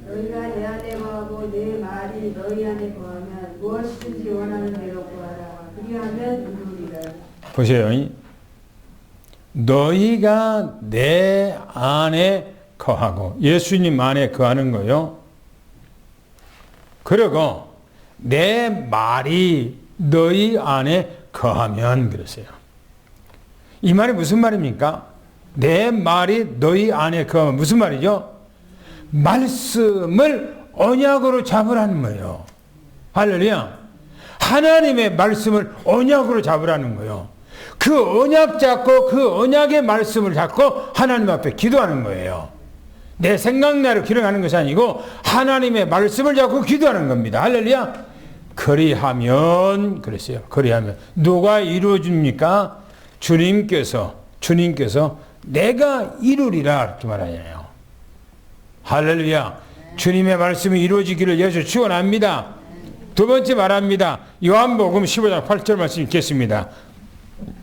너희가 내 안에 거하고 내 말이 너희 안에 거하면 무엇이든지 원하는 대로 구하라. 그리하면 이루리라. 보세요. 너희가 내 안에 거하고, 예수님 안에 거하는 거요. 그리고 내 말이 너희 안에 거하면 그러세요. 이 말이 무슨 말입니까? 내 말이 너희 안에 거하면 무슨 말이죠? 말씀을 언약으로 잡으라는 거예요. 할렐루야. 하나님의 말씀을 언약으로 잡으라는 거예요. 그 언약 잡고 그 언약의 말씀을 잡고 하나님 앞에 기도하는 거예요. 내 생각나를 기록하는 것이 아니고 하나님의 말씀을 잡고 기도하는 겁니다. 할렐루야. 그리하면 그랬어요. 그리하면 누가 이루어줍니까? 주님께서 내가 이루리라 이렇게 말하잖아요. 할렐루야. 주님의 말씀이 이루어지기를 예수 축원합니다. 두 번째 말합니다. 요한복음 15장 8절 말씀 읽겠습니다.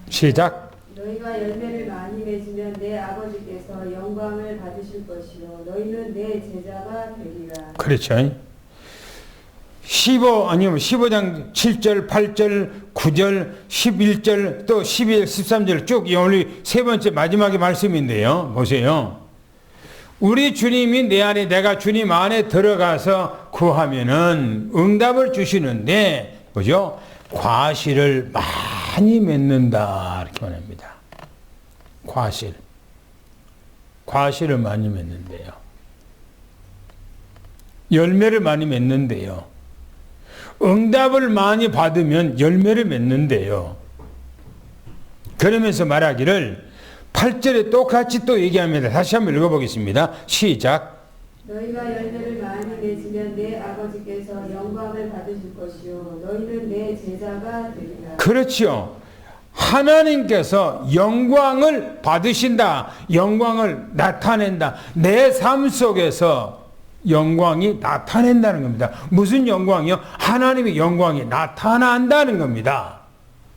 시작. 너희가 열매를 많이 맺으면 내 아버지께서 영광을 받으실 것이요 너희는 내 제자가 되리라. 그렇죠. 15 아니면 15장 7절, 8절, 9절, 11절, 또 12절, 13절 쭉 오늘 세 번째 마지막에 말씀인데요. 보세요. 우리 주님이 내 안에, 내가 주님 안에 들어가서 구하면은 응답을 주시는데, 그죠? 과실을 많이 맺는다. 이렇게 말합니다. 과실을 많이 맺는데요. 열매를 많이 맺는데요. 응답을 많이 받으면 열매를 맺는데요. 그러면서 말하기를 8절에 똑같이 또 얘기합니다. 다시 한번 읽어보겠습니다. 시작. 너희가 열매를 많이 맺으면 내 아버지께서 영광을 받으실 것이요 너희는 내 제자가 되리라. 그렇지요. 하나님께서 영광을 받으신다. 영광을 나타낸다. 내 삶 속에서 영광이 나타낸다는 겁니다. 무슨 영광이요? 하나님의 영광이 나타난다는 겁니다.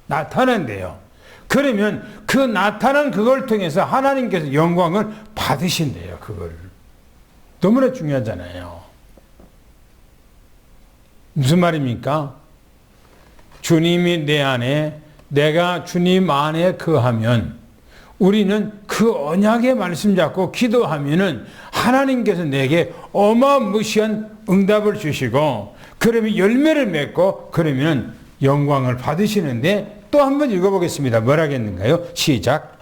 나타난대요. 그러면 그 나타난 그걸 통해서 하나님께서 영광을 받으신대요. 그걸. 너무나 중요하잖아요. 무슨 말입니까? 주님이 내 안에, 내가 주님 안에 거하면 우리는 그 언약의 말씀 잡고 기도하면은 하나님께서 내게 어마무시한 응답을 주시고 그러면 열매를 맺고 그러면 영광을 받으시는데 또 한번 읽어보겠습니다. 뭐라겠는가요? 시작.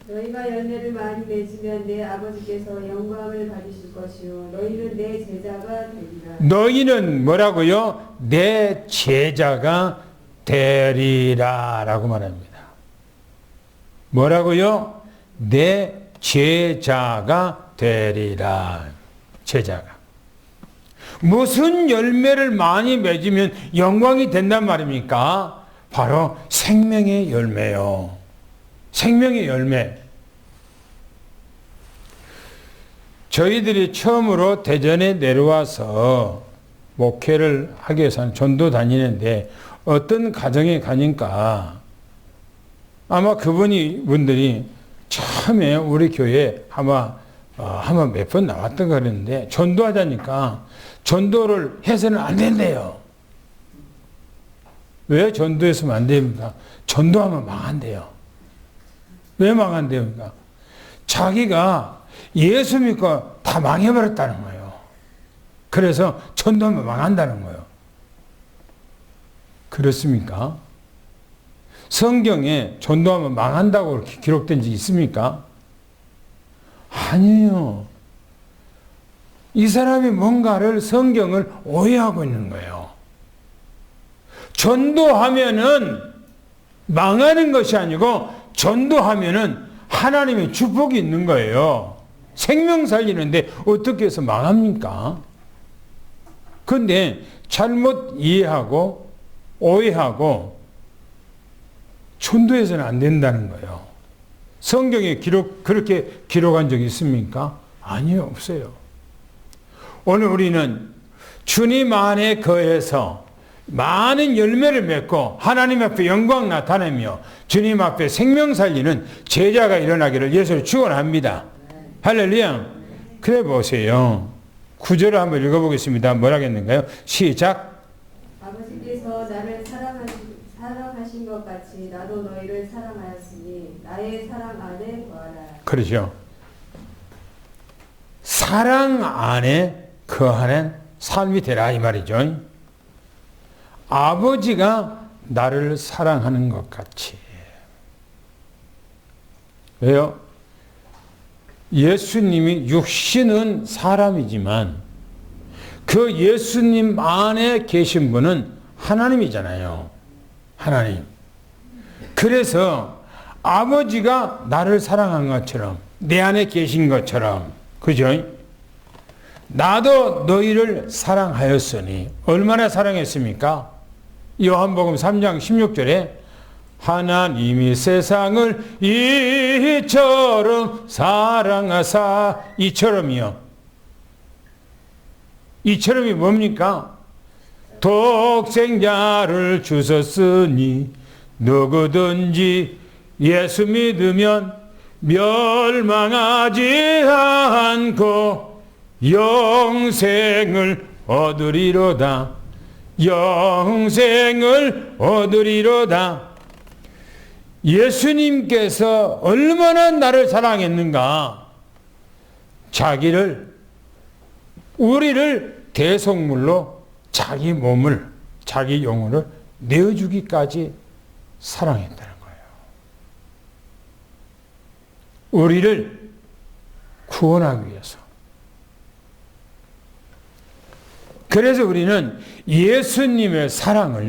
너희가 열매를 많이 맺으면 내 아버지께서 영광을 받으실 것이요 너희는 내 제자가 되리라. 너희는 뭐라고요? 내 제자가 되리라 라고 말합니다. 뭐라고요? 내 제자가 되리라. 제자가. 무슨 열매를 많이 맺으면 영광이 된단 말입니까? 바로 생명의 열매요. 생명의 열매. 저희들이 처음으로 대전에 내려와서 목회를 하기 위해서 전도 다니는데 어떤 가정에 가니까 아마 분들이 처음에 우리 교회에 아마 몇 번 나왔던 거 그랬는데 전도하자니까 전도를 해서는 안 된대요. 왜 전도했으면 안 됩니까? 전도하면 망한대요. 왜 망한대요? 자기가 예수 믿고 다 망해버렸다는 거예요. 그래서 전도하면 망한다는 거예요. 그렇습니까? 성경에 전도하면 망한다고 이렇게 기록된 적 있습니까? 아니에요. 이 사람이 뭔가를 성경을 오해하고 있는 거예요. 전도하면은 망하는 것이 아니고 전도하면은 하나님의 축복이 있는 거예요. 생명 살리는데 어떻게 해서 망합니까? 근데 잘못 이해하고 오해하고 전도해서는 안 된다는 거예요. 성경에 그렇게 기록한 적이 있습니까? 아니요, 없어요. 오늘 우리는 주님 안에 거해서 많은 열매를 맺고 하나님 앞에 영광 나타내며 주님 앞에 생명 살리는 제자가 일어나기를 예수를 축원합니다. 할렐루야. 그래 보세요. 9절을 한번 읽어보겠습니다. 뭐라겠는가요? 시작. 아버지께서 나를 사랑하신 것 같이 나도 너희를 사랑하였으니 나의 사랑 안에 거하라. 그렇죠. 사랑 안에 거하는 삶이 되라 이 말이죠. 아버지가 나를 사랑하는 것 같이. 왜요? 예수님이 육신은 사람이지만 그 예수님 안에 계신 분은 하나님이잖아요. 하나님. 그래서 아버지가 나를 사랑한 것처럼 내 안에 계신 것처럼 그죠? 나도 너희를 사랑하였으니 얼마나 사랑했습니까? 요한복음 3장 16절에 하나님이 세상을 이처럼 사랑하사 이처럼이요. 이처럼이 뭡니까? 독생자를 주셨으니 누구든지 예수 믿으면 멸망하지 않고 영생을 얻으리로다. 영생을 얻으리로다. 예수님께서 얼마나 나를 사랑했는가. 우리를 대속물로 자기 몸을, 자기 영혼을 내어주기까지 사랑했다는 거예요. 우리를 구원하기 위해서. 그래서 우리는 예수님의 사랑을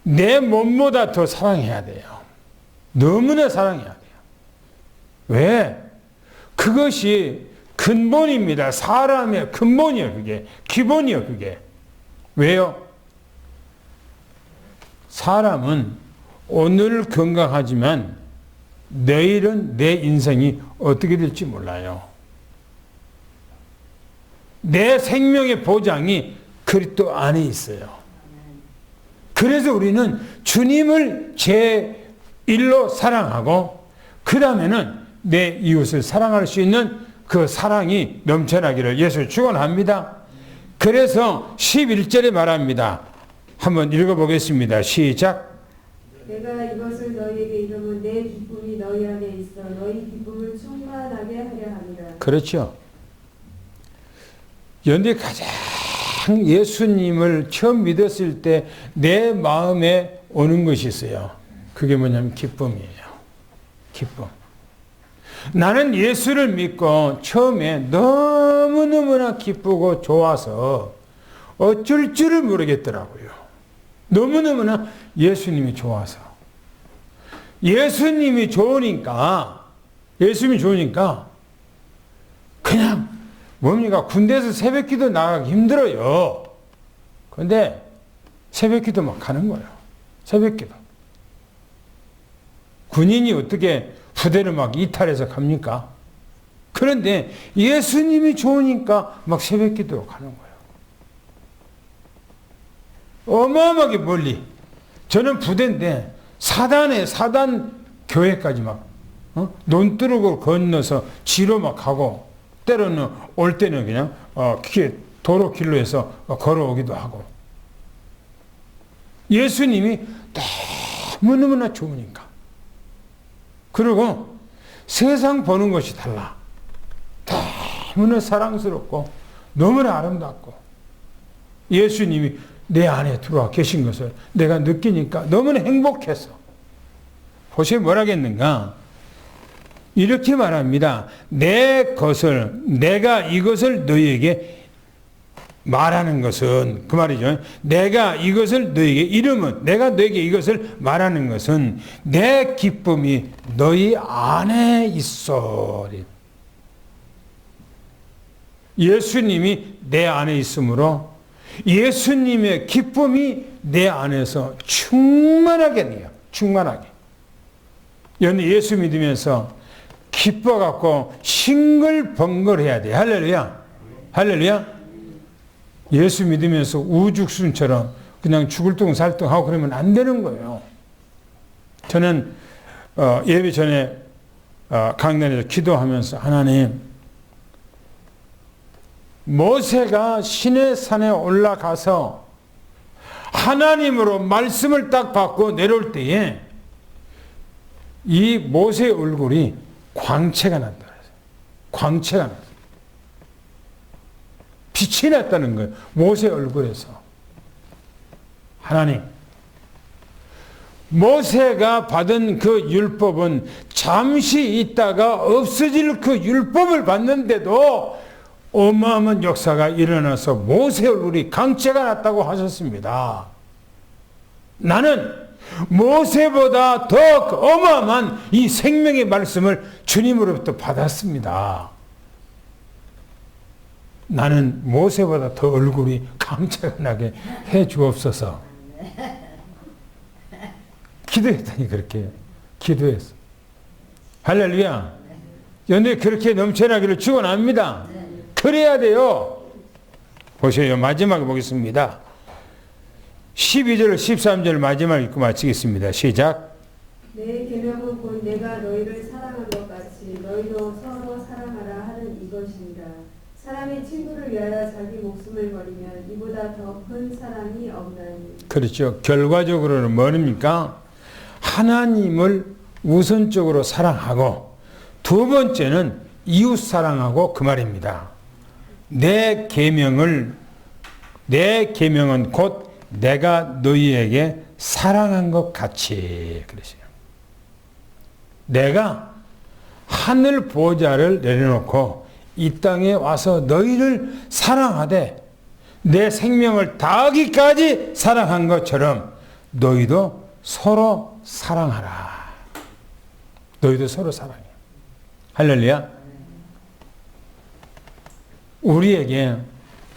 내 몸보다 더 사랑해야 돼요. 너무나 사랑해야 돼요. 왜? 그것이 근본입니다. 사람의 근본이에요, 그게. 기본이에요, 그게. 왜요? 사람은 오늘 건강하지만 내일은 내 인생이 어떻게 될지 몰라요. 내 생명의 보장이 그리스도 안에 있어요. 그래서 우리는 주님을 제1로 사랑하고 그 다음에는 내 이웃을 사랑할 수 있는 그 사랑이 넘쳐나기를 예수 축원합니다. 그래서 11절에 말합니다. 한번 읽어보겠습니다. 시작. 내가 이것을 너희에게 이르면 내 기쁨이 너희 안에 있어 너희 기쁨을 충만하게 하려 함이라. 그렇죠. 연대 가장 예수님을 처음 믿었을 때 내 마음에 오는 것이 있어요. 그게 뭐냐면 기쁨이에요. 기쁨. 나는 예수를 믿고 처음에 너무너무나 기쁘고 좋아서 어쩔 줄을 모르겠더라고요. 너무너무나 예수님이 좋아서. 예수님이 좋으니까 그냥 뭡니까? 군대에서 새벽기도 나가기 힘들어요. 그런데 새벽기도 막 가는 거예요. 새벽기도. 군인이 어떻게 부대를 막 이탈해서 갑니까? 그런데 예수님이 좋으니까 막 새벽기도로 가는 거예요. 어마어마하게 멀리. 저는 부대인데 사단 교회까지 막 논두르고 건너서 지로 막 가고 때로는 올 때는 그냥 도로 길로에서 걸어오기도 하고. 예수님이 너무너무나 좋으니까. 그리고 세상 보는 것이 달라. 너무나 사랑스럽고 너무나 아름답고 예수님이 내 안에 들어와 계신 것을 내가 느끼니까 너무나 행복해서. 보세요, 뭐라겠는가? 이렇게 말합니다. 내가 이것을 너희에게 말하는 것은, 그 말이죠. 내가 이것을 너희에게 이름은, 내가 너희에게 이것을 말하는 것은 내 기쁨이 너희 안에 있어. 예수님이 내 안에 있으므로 예수님의 기쁨이 내 안에서 충만하게 돼요. 충만하게. 예수 믿으면서 기뻐갖고 싱글벙글해야 돼. 할렐루야. 할렐루야. 예수 믿으면서 우죽순처럼 그냥 죽을 둥 살둥하고 그러면 안 되는 거예요. 저는 예배 전에 강단에서 기도하면서 하나님, 모세가 시내산에 올라가서 하나님으로 말씀을 딱 받고 내려올 때에 이 모세의 얼굴이 광채가 난다. 광채가 났어요. 빛이 났다는 거예요. 모세 얼굴에서. 하나님, 모세가 받은 그 율법은 잠시 있다가 없어질 그 율법을 받는데도 어마어마한 역사가 일어나서 모세 얼굴이 광채가 났다고 하셨습니다. 나는 모세보다 더 어마어마한 이 생명의 말씀을 주님으로부터 받았습니다. 나는 모세보다 더 얼굴이 광채가 나게 해 주옵소서. 기도했더니 그렇게 기도했어. 할렐루야. 연대 그렇게 넘쳐나기를 축원합니다. 그래야 돼요. 보세요. 마지막에 보겠습니다. 12절, 13절 마지막 읽고 마치겠습니다. 시작. 내 계명은 곧 내가 너희를 사랑한 것 같이 너희도 서로 사랑하라 하는 이것이니라. 사람이 친구를 위하여 자기 목숨을 버리면 이보다 더 큰 사랑이 없나니. 그렇죠. 결과적으로는 뭐입니까? 하나님을 우선적으로 사랑하고 두 번째는 이웃 사랑하고 그 말입니다. 내 계명은 곧 내가 너희에게 사랑한 것 같이 그러세요. 내가 하늘 보좌를 내려놓고 이 땅에 와서 너희를 사랑하되 내 생명을 다하기까지 사랑한 것처럼 너희도 서로 사랑하라. 너희도 서로 사랑해. 할렐루야. 우리에게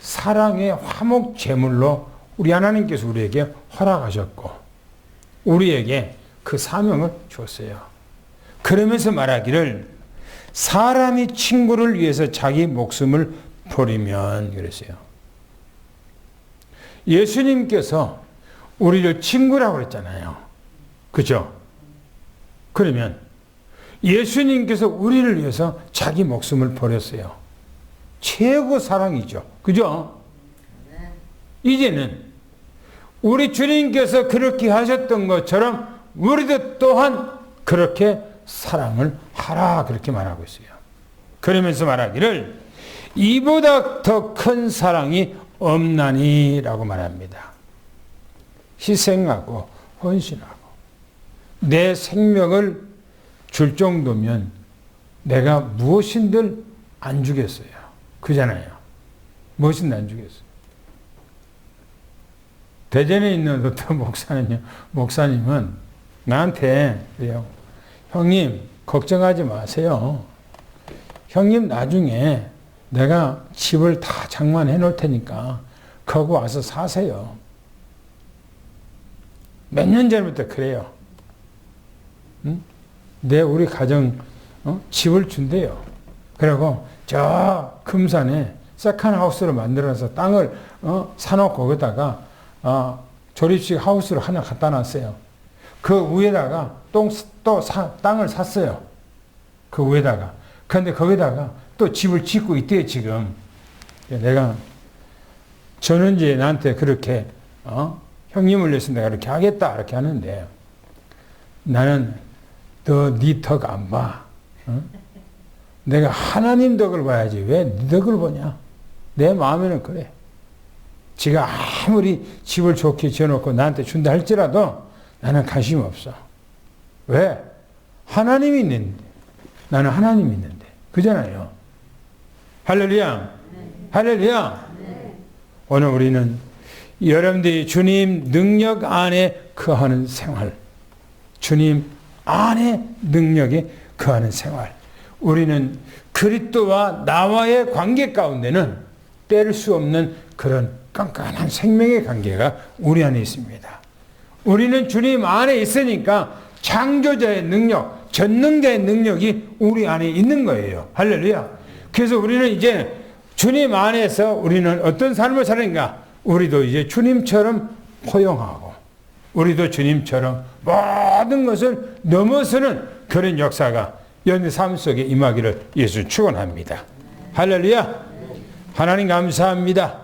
사랑의 화목 제물로 우리 하나님께서 우리에게 허락하셨고 우리에게 그 사명을 주었어요. 그러면서 말하기를 사람이 친구를 위해서 자기 목숨을 버리면 그랬어요. 예수님께서 우리를 친구라고 그랬잖아요. 그죠? 그러면 예수님께서 우리를 위해서 자기 목숨을 버렸어요. 최고 사랑이죠. 그죠? 이제는 우리 주님께서 그렇게 하셨던 것처럼 우리도 또한 그렇게 사랑을 하라 그렇게 말하고 있어요. 그러면서 말하기를 이보다 더 큰 사랑이 없나니 라고 말합니다. 희생하고 헌신하고 내 생명을 줄 정도면 내가 무엇인들 안 주겠어요. 그잖아요. 무엇인들 안 주겠어요. 대전에 있는 어떤 목사님은 나한테 그래요. 형님 걱정하지 마세요. 형님 나중에 내가 집을 다 장만해 놓을 테니까 거기 와서 사세요. 몇 년 전부터 그래요. 응? 우리 가정 집을 준대요. 그리고 저 금산에 세컨하우스를 만들어서 땅을 사놓고 거기다가 조립식 하우스를 하나 갖다 놨어요. 그 위에다가 또 땅을 샀어요. 그 위에다가. 그런데 거기다가 또 집을 짓고 있대요, 지금. 내가 전원지에 나한테 그렇게, 형님을 위해서 내가 이렇게 하겠다, 이렇게 하는데, 나는 너 네 덕 안 봐. 내가 하나님 덕을 봐야지. 왜 네 덕을 보냐? 내 마음에는 그래. 지가 아무리 집을 좋게 지어놓고 나한테 준다 할지라도 나는 관심 없어. 왜? 하나님이 있는데. 나는 하나님이 있는데. 그잖아요. 할렐루야. 할렐루야. 오늘 우리는 여러분들이 주님 능력 안에 거하는 생활. 주님 안에 능력에 거하는 생활. 우리는 그리스도와 나와의 관계 가운데는 뗄 수 없는 그런 깐깐한 생명의 관계가 우리 안에 있습니다. 우리는 주님 안에 있으니까 창조자의 능력, 전능자의 능력이 우리 안에 있는 거예요. 할렐루야. 그래서 우리는 이제 주님 안에서 우리는 어떤 삶을 사는가? 우리도 이제 주님처럼 포용하고 우리도 주님처럼 모든 것을 넘어서는 그런 역사가 여러분의 삶 속에 임하기를 예수 축원합니다. 할렐루야. 하나님 감사합니다.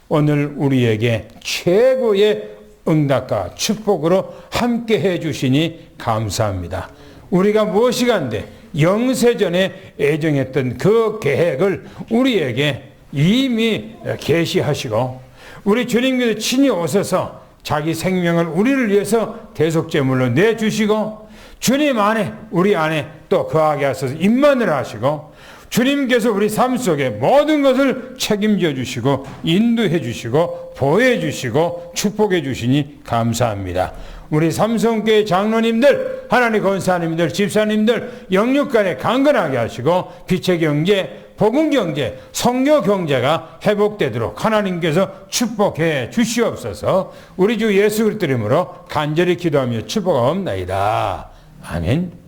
오늘 우리에게 최고의 응답과 축복으로 함께 해주시니 감사합니다. 우리가 무엇이 간데 영세전에 애정했던 그 계획을 우리에게 이미 계시하시고 우리 주님께서 친히 오셔서 자기 생명을 우리를 위해서 대속제물로 내주시고 주님 안에 우리 안에 또 거하게 하셔서 임만을 하시고 주님께서 우리 삶 속에 모든 것을 책임져 주시고 인도해 주시고 보호해 주시고 축복해 주시니 감사합니다. 우리 삼성교회 장로님들, 하나님 권사님들, 집사님들 영육간에 강건하게 하시고 빛의 경제, 복음 경제, 성교 경제가 회복되도록 하나님께서 축복해 주시옵소서. 우리 주 예수 그리스도 이름으로 간절히 기도하며 축복하옵나이다. 아멘.